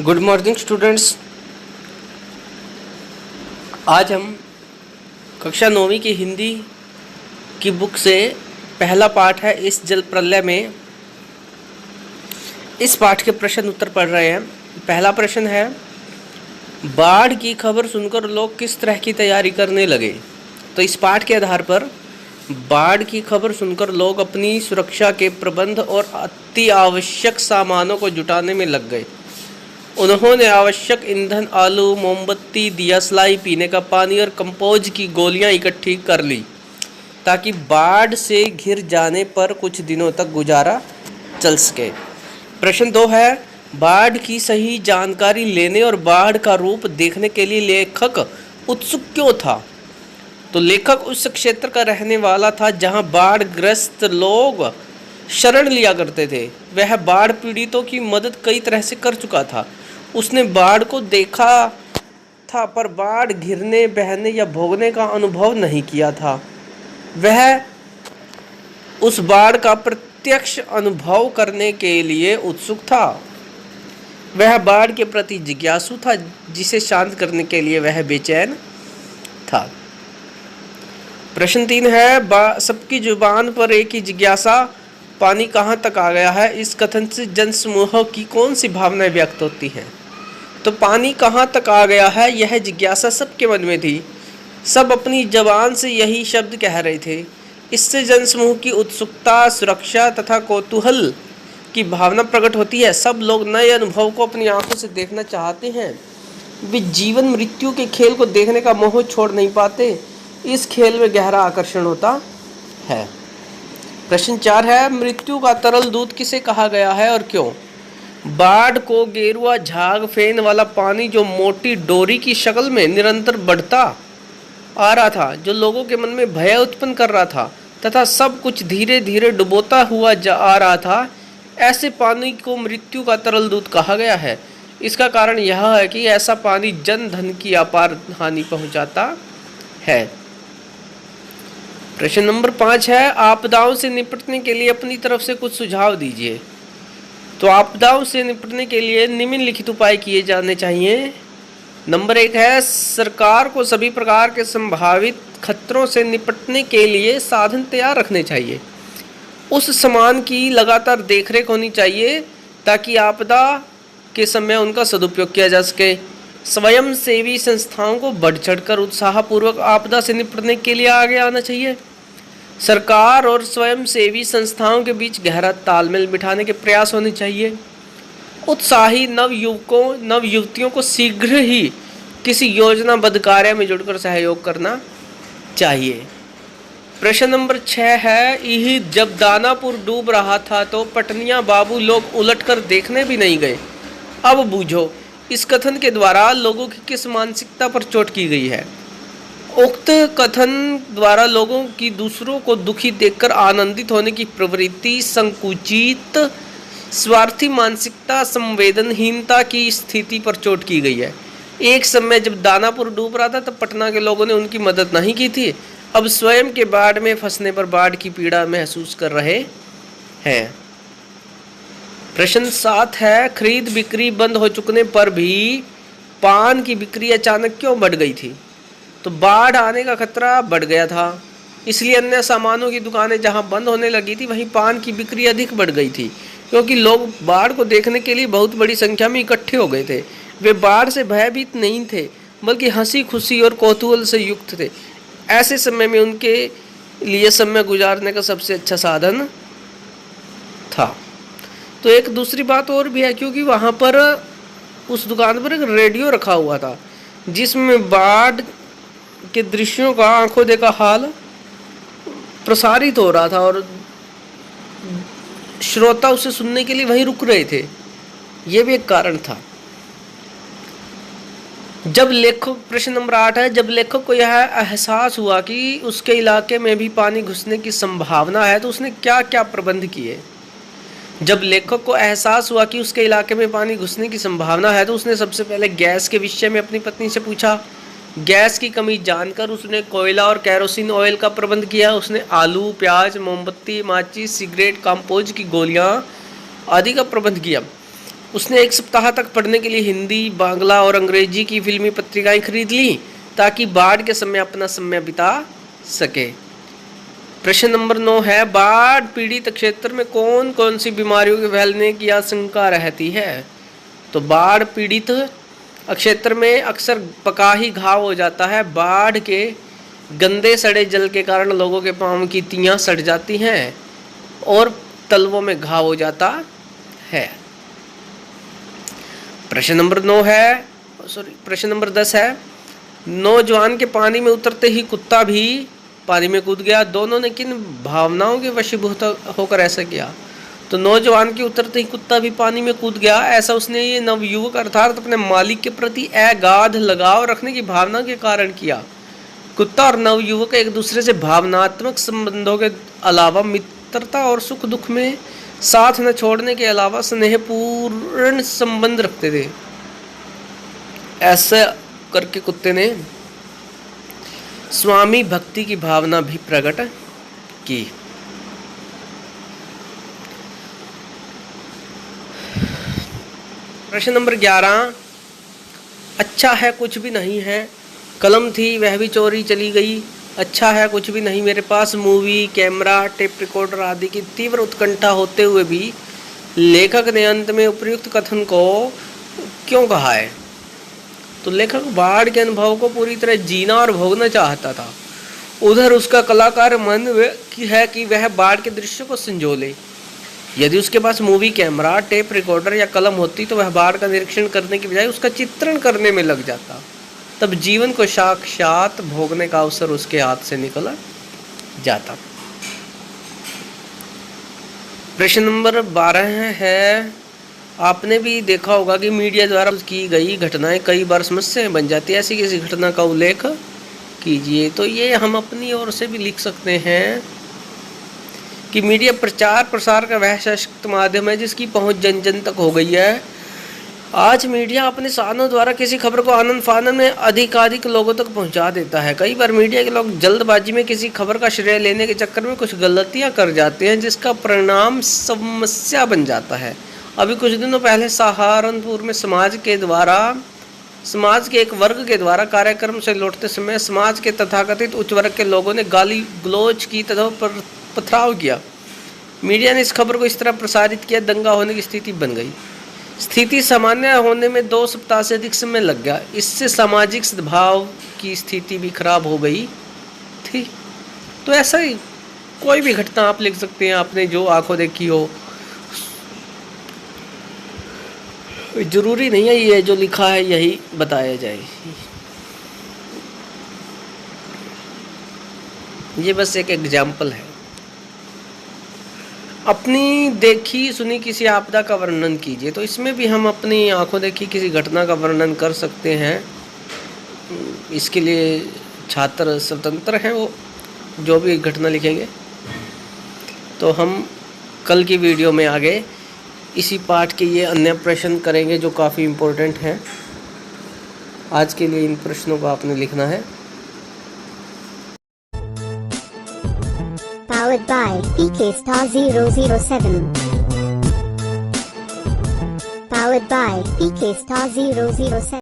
Good morning students. आज हम कक्षा 9वीं की हिंदी की बुक से पहला पाठ है इस जल प्रलय में, इस पाठ के प्रश्न उत्तर पढ़ रहे हैं। पहला प्रश्न है, बाढ़ की खबर सुनकर लोग किस तरह की तैयारी करने लगे। तो इस पाठ के आधार पर बाढ़ की खबर सुनकर लोग अपनी सुरक्षा के प्रबंध और अति आवश्यक सामानों को जुटाने में लग गए। उन्होंने आवश्यक ईंधन, आलू, मोमबत्ती, दियासलाई, पीने का पानी और कंपोज की गोलियां इकट्ठी कर ली ताकि बाढ़ से घिर जाने पर कुछ दिनों तक गुजारा चल सके। प्रश्न 2 है, बाढ़ की सही जानकारी लेने और बाढ़ का रूप देखने के लिए लेखक उत्सुक क्यों था। तो लेखक उस क्षेत्र का रहने वाला था जहां बाढ़ ग्रस्त लोग शरण लिया करते थे। वह बाढ़ पीड़ितों की मदद कई तरह से कर चुका था। उसने बाढ़ को देखा था पर बाढ़ घिरने, बहने या भोगने का अनुभव नहीं किया था। वह उस बाढ़ का प्रत्यक्ष अनुभव करने के लिए उत्सुक था। वह बाढ़ के प्रति जिज्ञासु था, जिसे शांत करने के लिए वह बेचैन था। प्रश्न 3 है, सबकी जुबान पर एक ही जिज्ञासा, पानी कहाँ तक आ गया है। इस कथन से जनसमूह की कौन सी भावनाएं व्यक्त होती हैं। तो पानी कहाँ तक आ गया है, यह जिज्ञासा सबके मन में थी। सब अपनी जबान से यही शब्द कह रहे थे। इससे जनसमूह की उत्सुकता, सुरक्षा तथा कौतूहल की भावना प्रकट होती है। सब लोग नए अनुभव को अपनी आंखों से देखना चाहते हैं। वे जीवन मृत्यु के खेल को देखने का मोह छोड़ नहीं पाते। इस खेल में गहरा आकर्षण होता है। प्रश्न 4 है, मृत्यु का तरल दूत किसे कहा गया है और क्यों। बाढ़ को गेरुआ झाग फेन वाला पानी जो मोटी डोरी की शक्ल में निरंतर बढ़ता आ रहा था, जो लोगों के मन में भय उत्पन्न कर रहा था तथा सब कुछ धीरे धीरे डुबोता हुआ आ रहा था, ऐसे पानी को मृत्यु का तरल दूत कहा गया है। इसका कारण यह है कि ऐसा पानी जन धन की अपार हानि पहुंचाता है। प्रश्न नंबर 5 है, आपदाओं से निपटने के लिए अपनी तरफ से कुछ सुझाव दीजिए। तो आपदाओं से निपटने के लिए निम्नलिखित उपाय किए जाने चाहिए। नंबर 1 है, सरकार को सभी प्रकार के संभावित खतरों से निपटने के लिए साधन तैयार रखने चाहिए। उस सामान की लगातार देखरेख होनी चाहिए ताकि आपदा के समय उनका सदुपयोग किया जा सके। स्वयं सेवी संस्थाओं को बढ़ चढ़कर उत्साहपूर्वक आपदा से निपटने के लिए आगे आना चाहिए। सरकार और स्वयं सेवी संस्थाओं के बीच गहरा तालमेल बिठाने के प्रयास होने चाहिए। उत्साही नव युवतियों को शीघ्र ही किसी योजनाबद्ध कार्य में जुड़कर सहयोग करना चाहिए। प्रश्न नंबर 6 है, यही जब दानापुर डूब रहा था तो पटनिया बाबू लोग उलटकर देखने भी नहीं गए। अब बूझो, इस कथन के द्वारा लोगों की किस मानसिकता पर चोट की गई है। उक्त कथन द्वारा लोगों की दूसरों को दुखी देखकर आनंदित होने की प्रवृत्ति, संकुचित स्वार्थी मानसिकता, संवेदनहीनता की स्थिति पर चोट की गई है। एक समय जब दानापुर डूब रहा था तब पटना के लोगों ने उनकी मदद नहीं की थी। अब स्वयं के बाढ़ में फंसने पर बाढ़ की पीड़ा महसूस कर रहे हैं। प्रश्न 7 है, खरीद बिक्री बंद हो चुकने पर भी पान की बिक्री अचानक क्यों बढ़ गई थी। तो बाढ़ आने का खतरा बढ़ गया था, इसलिए अन्य सामानों की दुकानें जहां बंद होने लगी थी वहीं पान की बिक्री अधिक बढ़ गई थी, क्योंकि लोग बाढ़ को देखने के लिए बहुत बड़ी संख्या में इकट्ठे हो गए थे। वे बाढ़ से भयभीत नहीं थे बल्कि हंसी खुशी और कौतूहल से युक्त थे। ऐसे समय में उनके लिए समय गुजारने का सबसे अच्छा साधन था। तो एक दूसरी बात और भी है, क्योंकि वहाँ पर उस दुकान पर एक रेडियो रखा हुआ था जिसमें बाढ़ के दृश्यों का आंखों देखा हाल प्रसारित हो रहा था और श्रोता उसे सुनने के लिए वहीं रुक रहे थे। यह भी एक कारण था। प्रश्न नंबर 8 है, जब लेखक को यह एहसास हुआ कि उसके इलाके में भी पानी घुसने की संभावना है तो उसने क्या क्या प्रबंध किए। जब लेखक को एहसास हुआ कि उसके इलाके में पानी घुसने की संभावना है तो उसने सबसे पहले गैस के विषय में अपनी पत्नी से पूछा। गैस की कमी जानकर उसने कोयला और केरोसिन ऑयल का प्रबंध किया। उसने आलू, प्याज, मोमबत्ती, माचिस, सिगरेट, कंपोज की गोलियां आदि का प्रबंध किया। उसने एक सप्ताह तक पढ़ने के लिए हिंदी, बांग्ला और अंग्रेजी की फिल्मी पत्रिकाएं खरीद ली ताकि बाढ़ के समय अपना समय बिता सके। प्रश्न नंबर 9 है, बाढ़ पीड़ित क्षेत्र में कौन कौन सी बीमारियों के फैलने की आशंका रहती है? तो बाढ़ पीड़ित क्षेत्र में अक्सर पकाही घाव हो जाता है। बाढ़ के गंदे सड़े जल के कारण लोगों के पांव की तियां सड़ जाती हैं और तलवों में घाव हो जाता है। प्रश्न नंबर 10 है, नौजवान के पानी में उतरते ही कुत्ता भी पानी में कूद गया। दोनों ने किन भावनाओं के वशीभूत होकर ऐसा किया? तो नौजवान के उतरते ही कुत्ता भी पानी में कूद गया। ऐसा उसने ये नवयुवक अर्थात अपने मालिक के प्रति अगाध लगाव रखने की भावना के कारण किया। कुत्ता और नवयुवक एक दूसरे से भावनात्मक संबंधों के अलावा मित्रता और सुख दुख में साथ न छोड़ने के अलावा स्नेहपूर्ण संबंध रखते थे। ऐसा करके कुत्ते ने स्वामी भक्ति की भावना भी प्रकट की। प्रश्न नंबर 11, अच्छा है कुछ भी नहीं है, कलम थी वह भी चोरी चली गई। अच्छा है कुछ भी नहीं, मेरे पास मूवी, कैमरा, टेप रिकॉर्डर आदि की तीव्र उत्कंठा होते हुए भी लेखक ने अंत में उपयुक्त कथन को क्यों कहा है? तो लेखक बाढ़ के अनुभव को पूरी तरह जीना और भोगना चाहता था। उधर उसका कलाकार मन है कि वह बाढ़ के दृश्य को संजोले। यदि उसके पास मूवी, कैमरा, टेप रिकॉर्डर या कलम होती तो वह बाढ़ का निरीक्षण करने की बजाय उसका चित्रण करने में लग जाता। तब जीवन को साक्षात भोगने का अवसर उसके हाथ से निकल जाता। प्रश्न नंबर 12 है, आपने भी देखा होगा कि मीडिया द्वारा की गई घटनाएं कई बार समस्याएं बन जाती है। ऐसी किसी घटना का उल्लेख कीजिए। तो ये हम अपनी ओर से भी लिख सकते हैं कि मीडिया प्रचार प्रसार का वह सशक्त माध्यम है जिसकी पहुंच जन जन तक हो गई है। आज मीडिया अपने साधनों द्वारा किसी खबर को आनन फानन में अधिकाधिक लोगों तक पहुंचा देता है। कई बार मीडिया के लोग जल्दबाजी में किसी खबर का श्रेय लेने के चक्कर में कुछ गलतियां कर जाते हैं जिसका परिणाम समस्या बन जाता है। अभी कुछ दिनों पहले सहारनपुर में समाज के एक वर्ग के द्वारा कार्यक्रम से लौटते समय समाज के तथाकथित उच्च वर्ग के लोगों ने गाली गलौज की तथा पथराव किया। मीडिया ने इस खबर को इस तरह प्रसारित किया, दंगा होने की स्थिति बन गई। स्थिति सामान्य होने में 2 सप्ताह से अधिक समय लग गया। इससे सामाजिक सद्भाव की स्थिति भी खराब हो गई थी। तो ऐसा ही कोई भी घटना आप लिख सकते हैं, आपने जो आंखों देखी हो। जरूरी नहीं है ये जो लिखा है यही बताया जाए। ये बस एक एग्जाम्पल है। अपनी देखी सुनी किसी आपदा का वर्णन कीजिए। तो इसमें भी हम अपनी आंखों देखी किसी घटना का वर्णन कर सकते हैं। इसके लिए छात्र स्वतंत्र हैं, वो जो भी घटना लिखेंगे। तो हम कल की वीडियो में आगे इसी पाठ के ये अन्य प्रश्न करेंगे जो काफ़ी इम्पोर्टेंट हैं। आज के लिए इन प्रश्नों को आपने लिखना है। Powered by PK Star 007. Powered by PK Star 007.